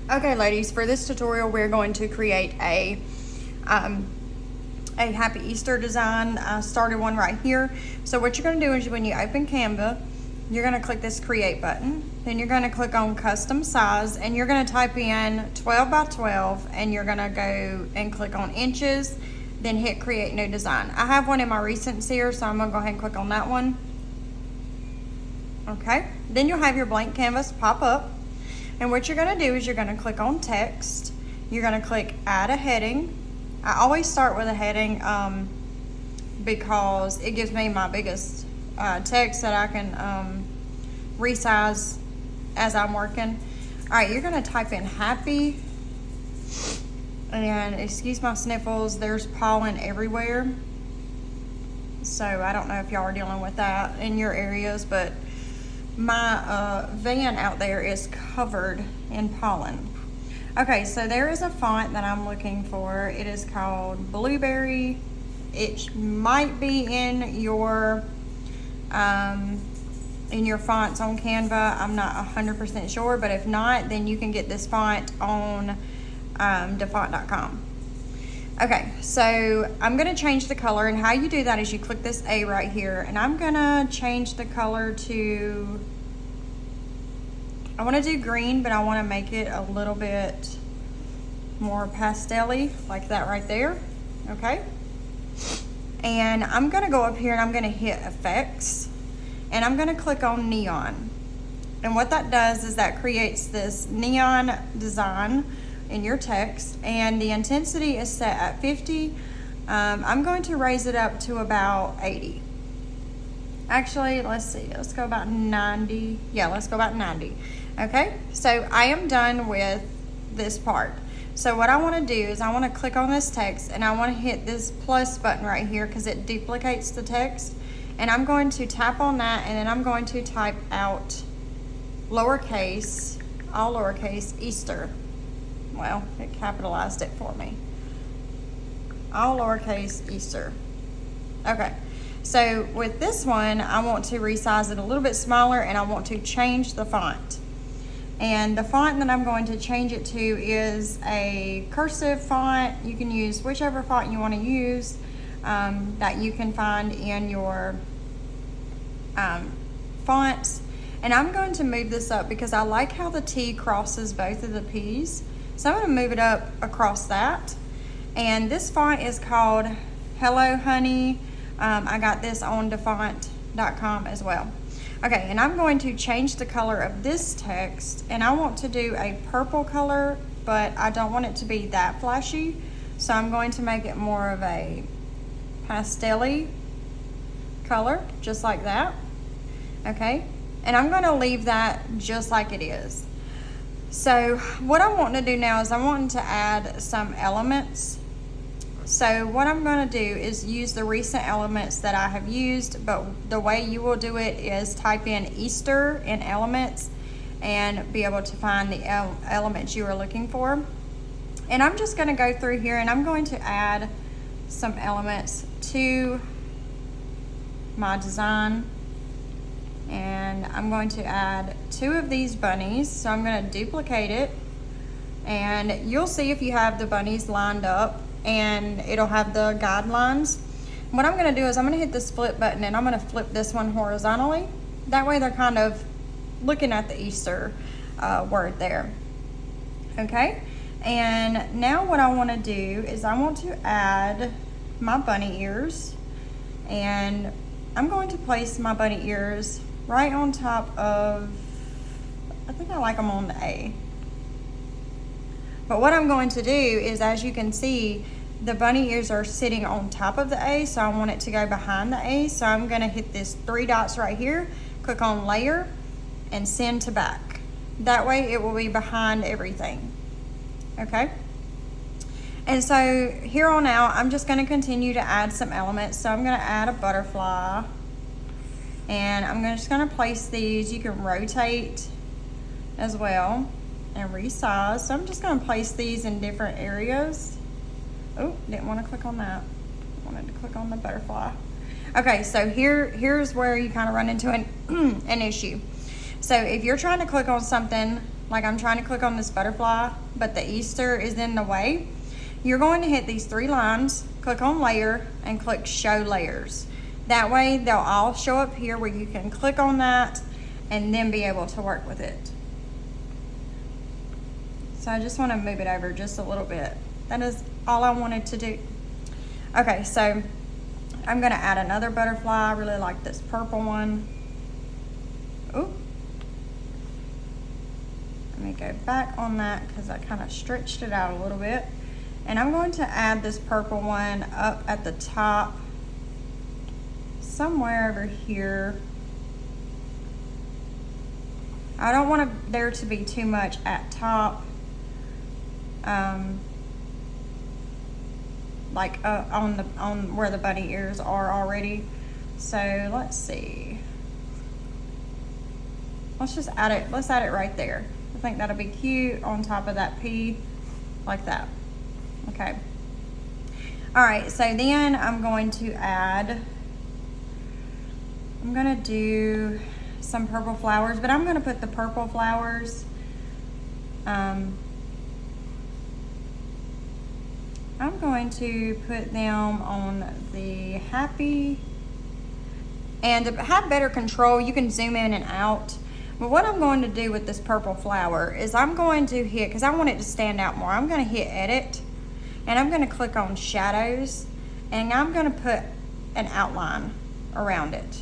Okay, ladies, for this tutorial, we're going to create a Happy Easter design. I started one right here. So what you're going to do is when you open Canva, you're going to click this create button. Then you're going to click on custom size and you're going to type in 12 by 12 and you're going to go and click on inches, then hit create new design. I have one in my recents here, so I'm going to go ahead and click on that one. Okay, then you'll have your blank canvas pop up. And what you're going to do is you're going to click on text. You're going to click add a heading. I always start with a heading because it gives me my biggest text that I can resize as I'm working. All right, you're going to type in happy. And excuse my sniffles, there's pollen everywhere. So I don't know if y'all are dealing with that in your areas, but my van out there is covered in pollen. Okay, so there is a font that I'm looking for. It is called Blueberry. It might be in your fonts on Canva. I'm not 100% sure, but if not, then you can get this font on defont.com. Okay, so I'm gonna change the color, and how you do that is you click this A right here, and I'm gonna change the color to, I wanna do green, but I wanna make it a little bit more pastel-y, like that right there, okay? And I'm gonna go up here and I'm gonna hit effects, and I'm gonna click on neon. And what that does is that creates this neon design in your text, and the intensity is set at 50. I'm going to raise it up to about 80. Actually, let's see, let's go about 90. Yeah, let's go about 90. Okay, so I am done with this part. So what I want to do is I want to click on this text and I want to hit this plus button right here because it duplicates the text, and I'm going to tap on that, and then I'm going to type out lowercase, all lowercase, Easter. Well, it capitalized it for me. All lowercase Easter. Okay, so with this one, I want to resize it a little bit smaller, and I want to change the font. And the font that I'm going to change it to is a cursive font. You can use whichever font you want to use that you can find in your fonts. And I'm going to move this up because I like how the T crosses both of the P's. So I'm going to move it up across that. And this font is called Hello Honey. I got this on defont.com as well. Okay, and I'm going to change the color of this text, and I want to do a purple color, but I don't want it to be that flashy. So I'm going to make it more of a pastel-y color, just like that. Okay, and I'm going to leave that just like it is. So what I'm wanting to do now is I'm wanting to add some elements. So what I'm going to do is use the recent elements that I have used, but the way you will do it is type in Easter in elements and be able to find the elements you are looking for. And I'm just going to go through here and I'm going to add some elements to my design. And I'm going to add 2 of these bunnies. So I'm going to duplicate it, and you'll see if you have the bunnies lined up, and it'll have the guidelines. What I'm going to do is I'm going to hit the split button, and I'm going to flip this one horizontally. That way they're kind of looking at the Easter word there. Okay, and now what I want to do is I want to add my bunny ears, and I'm going to place my bunny ears right on top of, I think I like them on the A. But what I'm going to do is, as you can see, the bunny ears are sitting on top of the A, so I want it to go behind the A. So I'm going to hit this 3 dots right here, click on layer, and send to back. That way it will be behind everything. Okay? And so here on out, I'm just going to continue to add some elements. So I'm going to add a butterfly. And I'm just going to place these. You can rotate as well and resize. So I'm just going to place these in different areas. Oh, didn't want to click on that. I wanted to click on the butterfly. Okay, so here's where you kind of run into an issue. So if you're trying to click on something like I'm trying to click on this butterfly, but the Easter is in the way, you're going to hit these 3 lines, click on layer, and click show layers. That way they'll all show up here where you can click on that and then be able to work with it. So I just want to move it over just a little bit. That is all I wanted to do. Okay, so I'm going to add another butterfly. I really like this purple one. Ooh. Let me go back on that because I kind of stretched it out a little bit. And I'm going to add this purple one up at the top, somewhere over here. I don't want there to be too much at top. Like on where the bunny ears are already. So let's see. Let's just add it. Let's add it right there. I think that'll be cute on top of that P, like that. Okay. All right. So then I'm going to add. I'm gonna do some purple flowers, but I'm gonna put the purple flowers. I'm going to put them on the happy, and to have better control, you can zoom in and out. But what I'm going to do with this purple flower is I'm going to hit, because I want it to stand out more, I'm going to hit edit, and I'm going to click on shadows, and I'm going to put an outline around it.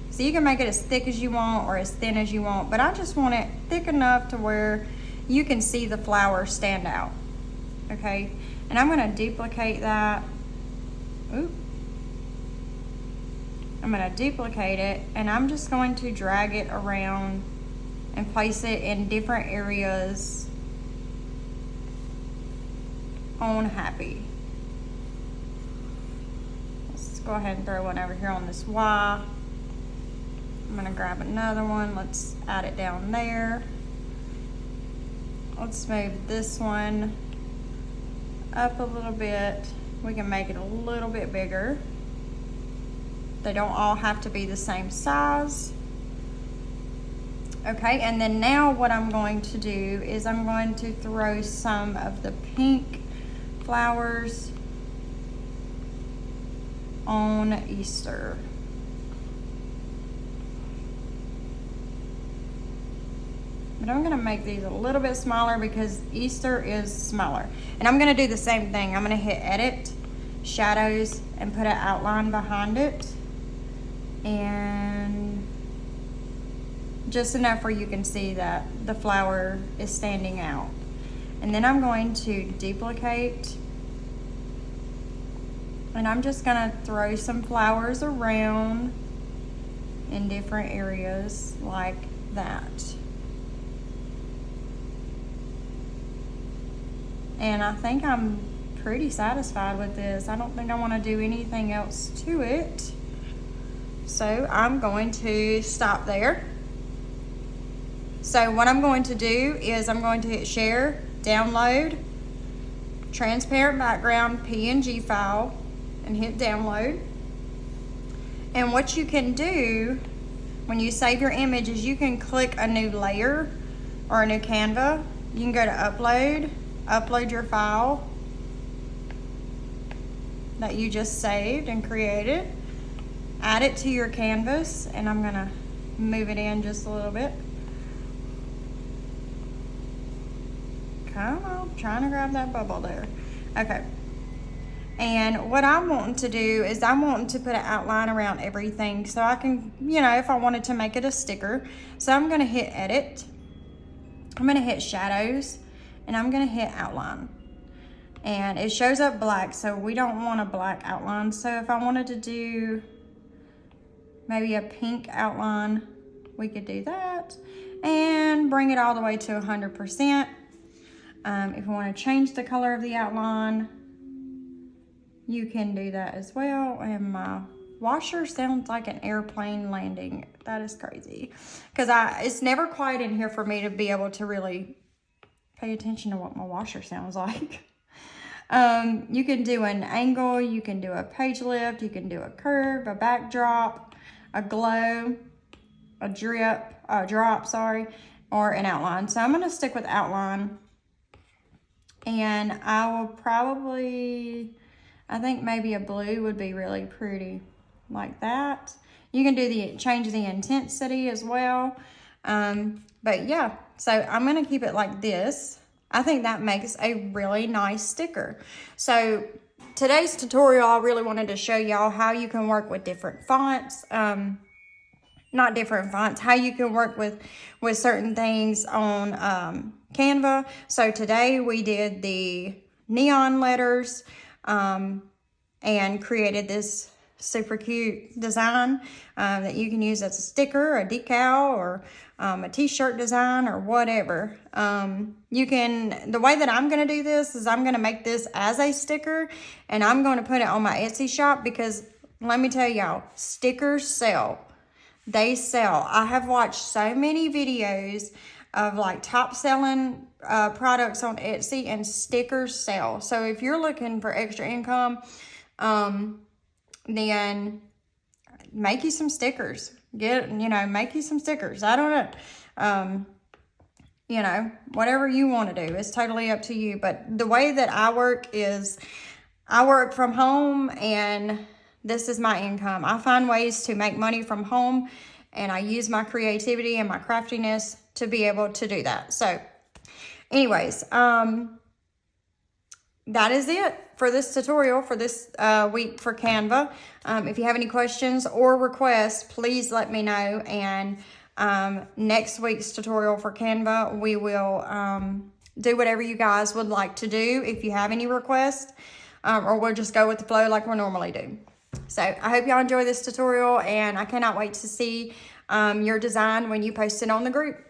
So you can make it as thick as you want or as thin as you want, but I just want it thick enough to where you can see the flower stand out. Okay, and I'm going to duplicate that. Oop. I'm going to duplicate it, and I'm just going to drag it around and place it in different areas on happy. Let's go ahead and throw one over here on this Y. I'm going to grab another one. Let's add it down there. Let's move this one up a little bit. We can make it a little bit bigger. They don't all have to be the same size. Okay, and then now what I'm going to do is I'm going to throw some of the pink flowers on Easter. But I'm gonna make these a little bit smaller because Easter is smaller. And I'm gonna do the same thing. I'm gonna hit edit, shadows, and put an outline behind it. And just enough where you can see that the flower is standing out. And then I'm going to duplicate, and I'm just gonna throw some flowers around in different areas like that. And I think I'm pretty satisfied with this. I don't think I want to do anything else to it. So I'm going to stop there. So what I'm going to do is I'm going to hit share, download, transparent background PNG file, and hit download. And what you can do when you save your image is you can click a new layer or a new Canva. You can go to upload your file that you just saved and created, add it to your canvas, and I'm gonna move it in just a little bit. Come on, trying to grab that bubble there. Okay. And what I'm wanting to do is I'm wanting to put an outline around everything so I can, you know, if I wanted to make it a sticker. So I'm gonna hit edit. I'm gonna hit shadows, and I'm gonna hit outline. And it shows up black, so we don't want a black outline. So if I wanted to do maybe a pink outline, we could do that. And bring it all the way to 100%. If you wanna change the color of the outline, you can do that as well. And my washer sounds like an airplane landing. That is crazy. Because it's never quiet in here for me to be able to really pay attention to what my washer sounds like. You can do an angle, you can do a page lift, you can do a curve, a backdrop, a glow, a drop, or an outline. So I'm going to stick with outline. And I will probably, I think maybe a blue would be really pretty, like that. You can do change the intensity as well. But yeah, so I'm going to keep it like this. I think that makes a really nice sticker. So today's tutorial, I really wanted to show y'all how you can work with different fonts. Not different fonts, how you can work with certain things on Canva. So today we did the neon letters and created this super cute design that you can use as a sticker, a decal, or a t-shirt design, or whatever. The way that I'm going to do this is I'm going to make this as a sticker, and I'm going to put it on my Etsy shop, because let me tell y'all, stickers sell. They sell. I have watched so many videos of like top selling products on Etsy, and stickers sell. So if you're looking for extra income, then make you some stickers. Make you some stickers. I don't know. Whatever you want to do, it's totally up to you. But the way that I work is I work from home, and this is my income. I find ways to make money from home, and I use my creativity and my craftiness to be able to do that. So anyways, that is it for this tutorial for this week for Canva. If you have any questions or requests, please let me know. And next week's tutorial for Canva, we will do whatever you guys would like to do if you have any requests, or we'll just go with the flow like we normally do. So I hope y'all enjoy this tutorial, and I cannot wait to see your design when you post it on the group.